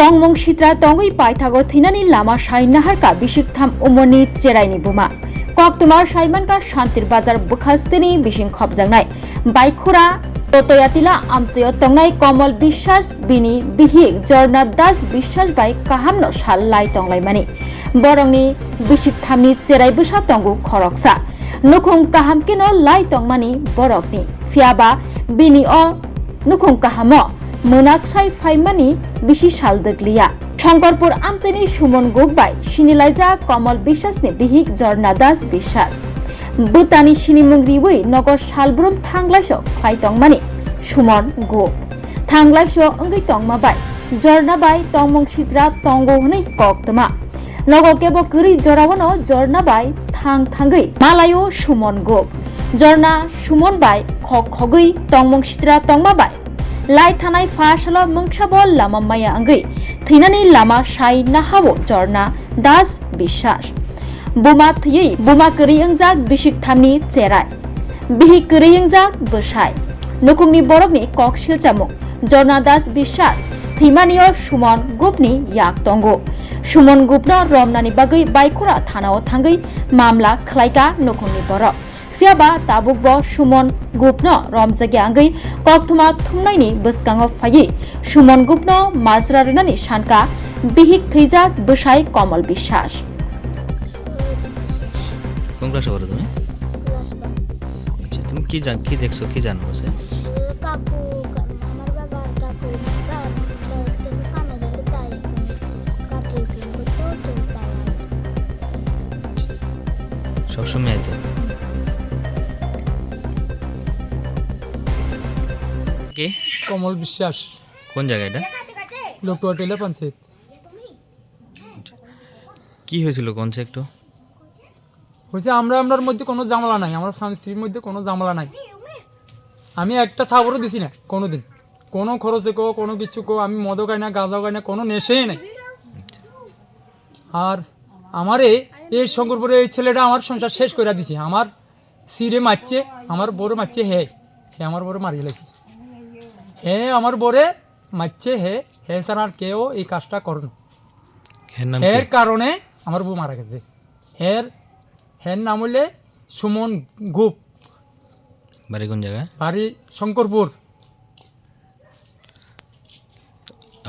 tongmong sitra tongui paithago thinani lama sainnaharka bisiktham umoni cheraini buma koktumar saimanka shantir bazar bukhastini bising khobjangnai baikura totoyatila amcheo tongnai komal bishwas bini bihik jorna das bishwas bai kahamno sallai tonglai mani borongni bisikthamni cherai busa tongu khoroksa nukhung kaham kino lai tongmani borokni fiaba bini o nukhung kahamo monaksai faimani bisi saldeglia Shankarpur আমচেনি Suman Gauba সিনিলাইজা কমল বিশ্বাসনি বিহিক জর্না দাস বিশ্বাস বুতানি সিনিমুংরি we নগর সালব্রম থাংলাইস ফাইতংমানি সুমন গো থাংলাইস অঙ্গৈ তংমাবাই জর্নাবাই তংমং সিদ্রা তঙ্গো হनै কক্তমা নগ কেব গরি জরাওনো জর্নাবাই থাংগৈ মালায়ো সুমন গো জর্না Suman by খগৈ তংমং সিদ্রা তংমাবাই লাই থানাই ফাশালা মংসাবল লামা মায়া আঙ্গৈ থৈনানি লামা সাই নাহাবো জর্না দাস বিশ্বাস বুমা থৈ বুমা করি अंजाक बिसिक थामनि चेराय बिहि करि अंजाक बसाय नकुंनि बरकनि कक सिलचामु जर्ना दास বিশ্বাস थैमानियो सुमन गुपनि याक तंगो सुमन गुपनो रमनानि बागै बाइखुरा थानाव थांगै मामला खलायका नकुंनि बरक फियाबा ताबुकबो सुमन गुपनो रमजागे आंगै कक्थुमा थुमनायनि बसकांगो फायै सुमन गुपनो माजरा रनानि सानका बिहिक थैजाक बसाय कमल বিশ্বাস কোন ক্লাসে পড়ো তুমি? আচ্ছা তুমি কি দেখছো কি জানো সে? কাকু আমার বাবার কাকু কামে যাবে তাই কাকে করতে তো তাই সবসময় আইতে কি কমল বিশ্বাস কোন জায়গা এটা? লোকটোয়াটেলা পঞ্চায়েত। কি হয়েছিল কোন একটু হয়েছে আমরার মধ্যে কোনো ঝামেলা নাই, আমার স্বামী স্ত্রীর মধ্যে কোনো ঝামেলা নাই। আমি একটা থাবরও দিছি না কোনো দিন, কোনো খরচে কো কোনো কিছু কো, আমি মদও খাই না গাঁজাও খাই না, কোনো নেশাই নাই। আর আমারে এই শঙ্করপুরে এই ছেলেটা আমার সংসার শেষ করে দিছে, আমার সিরে মারছে, আমার বড় মারছে, হে আমার বড় মারিয়ে লাগছে, আমার বরে মারছে, হে ছাড়া আর কেউ এই কাজটা করুন। এর কারণে আমার বউ মারা গেছে। হের নাম হইলে সুমন গুপ, বাড়ি কোন জায়গায়? বাড়ি শঙ্করপুর।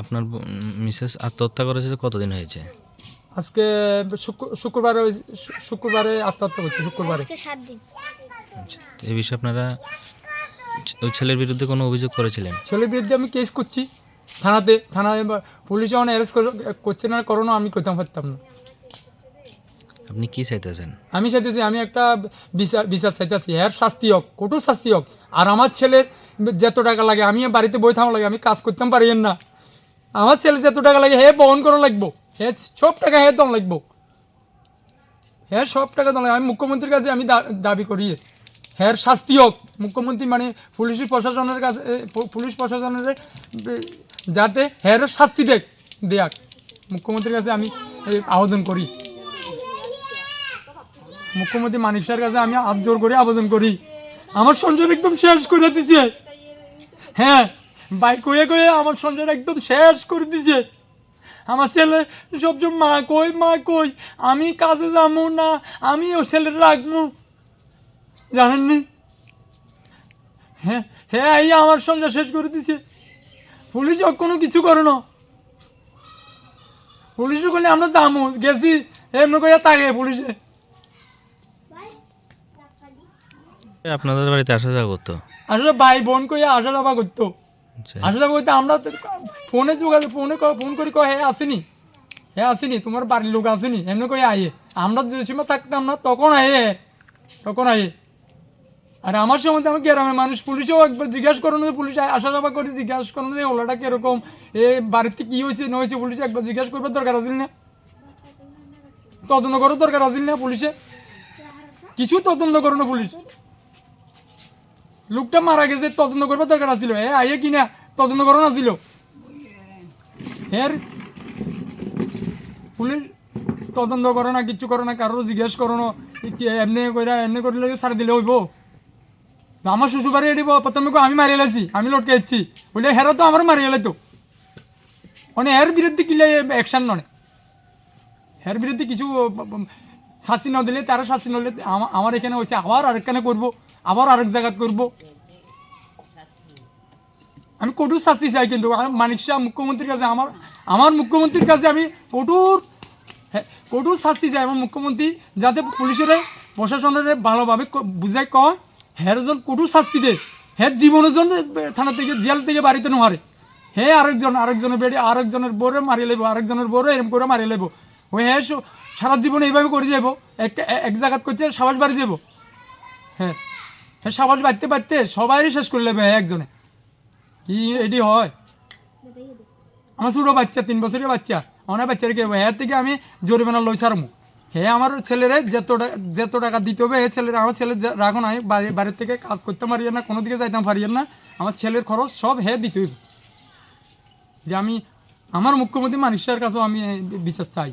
আপনার মিসেস আত্মহত্যা করেছে কতদিন হয়েছে? আজকে শুক্রবারে আত্মহত্যা করছে, শুক্রবারে। আজকে 7 দিন। আচ্ছা এই বিষয়ে আপনারা ওই ছেলের বিরুদ্ধে কোনো অভিযোগ করেছিলেন? ছেলের বিরুদ্ধে আমি কেস করছি থানায় পুলিশ যখন অ্যারেস্ট করছে না, করোনা আমি করতাম পারতাম না। আপনি কি চাইতেছেন? আমি চাইতেছি আমি একটা বিচার চাইতেছি, এর শাস্তি হোক, কঠোর শাস্তি হোক। আর আমার ছেলের যত টাকা লাগে, আমি বাড়িতে বই থাকা লাগে, আমি কাজ করতাম পারি না। আমার ছেলে যত টাকা লাগে হে বহন করা লাগবো, সব টাকা হে দম লাগবো, সব টাকা দম লাগবে। আমি মুখ্যমন্ত্রীর কাছে আমি দাবি করি হের শাস্তি হোক। মুখ্যমন্ত্রী মানে পুলিশ প্রশাসনের কাছে, পুলিশ প্রশাসনের যাতে হের শাস্তি দেয়াক, মুখ্যমন্ত্রীর কাছে আমি আবেদন করি। মুখ্যমন্ত্রী মানিক স্যারের কাছে আমি হাত জোর করে আবেদন করি। আমার সংসার একদম শেষ করে দিছে, বাইক কয়ে আমার সংসার একদম শেষ করে দিছে। আমার ছেলে সবসময় মা কই আমি কাজে যাবো না, আমি ও ছেলের রাখবো, জানেননি? এই আমার সংসার শেষ করে দিছে। পুলিশ কোনো কিছু করে না, পুলিশ করলে আমরা যাবো গেছি এমনি কইয়া তাকে পুলিশে। আপনাদের বাড়িতে আসা যাওয়া করতো? আসলে ভাই বোন কইয়া আসা যাওয়া করতো, আসা যাওয়া করতে আমরা ফোনে ফোন করি কয় আসেনি তোমার বাড়ির লোক আসেনি, এমনি কয়ে আয়ে। আমরা যে সময় থাকতাম না তখন আয়ে। আর আমার সম্বন্ধে আমার গ্রামের মানুষ পুলিশেও একবার জিজ্ঞাসা করানো, পুলিশ আসা যাওয়া করে জিজ্ঞাসা করানো যে ওলাটা কিরকম, বাড়িতে কি হয়েছে না হয়েছে, পুলিশে একবার জিজ্ঞাসা করবার দরকার আছিল না? তদন্ত করার দরকার আছিল না? পুলিশে কিছু তদন্ত করো না, পুলিশ লোকটা মারা গেছে তদন্ত করবার দরকার আছিল, আইয়ে কিনা তদন্ত করো না ছিল। পুলিশ তদন্ত করো না, কিছু করো না, কারোর জিজ্ঞাসা করো না, এমনি করলে ছাড়া দিলে হইব? আমার শ্বশুরবাড়ি এটি প্রথমে আমি মারিয়ে লাইছি, আমি লটকে যাচ্ছি বলে হেরা তো আমার মারিয়ে লাইতো। মানে এর বিরুদ্ধে কিলে অ্যাকশন নয়, এর বিরুদ্ধে কিছু শাস্তি না দিলে, তারা শাস্তি না দিলে আমার এখানে হচ্ছে আবার আরেকখানে করবো, আবার আরেক জায়গায় করবো। আমি কঠোর শাস্তি চাই, কিন্তু মানিক শাহ মুখ্যমন্ত্রীর কাছে, আমার মুখ্যমন্ত্রীর কাছে আমি কঠোর শাস্তি চাই। আমার মুখ্যমন্ত্রী যাতে পুলিশের প্রশাসনের ভালোভাবে বুঝাই কয়, হ্যাঁ জন কঠোর শাস্তি দেয়, হ্যাঁ জীবনের জন্য থানা থেকে জেল থেকে বাড়িতে নোহারে, হ্যাঁ আরেকজনের বেড়ে আরেকজনের বোরে মারিয়ে লেবো, আরেকজনের বোরে এরম করে মারিয়ে লেবো, ওই হ্যাঁ সারা জীবন এইভাবে করে যাবো, এক জায়গাত করছে সাবাস বাড়ি যাবো, হ্যাঁ হ্যাঁ সাবাস বাড়তে বাড়তে সবাই শেষ করে নেবে হ্যাঁ একজনে। কি এটি হয়? আমার ছোটো বাচ্চা, 3 বছরের বাচ্চা, আমার বাচ্চার কি হ্যাঁ থেকে আমি জরিমানা লই সারমু, হ্যাঁ আমার ছেলেরে যত টাকা দিতে হবে, হ্যাঁ ছেলের, আমার ছেলে রাখো নাই, বাড়ির থেকে কাজ করতে পারিয়ে না, কোনো দিকে যাইতাম পারিয়ে না, আমার ছেলের খরচ সব হ্যাঁ দিতে হইব। যে আমি আমার মুখ্যমন্ত্রী মানিক শাহের কাছেও আমি বিচার চাই।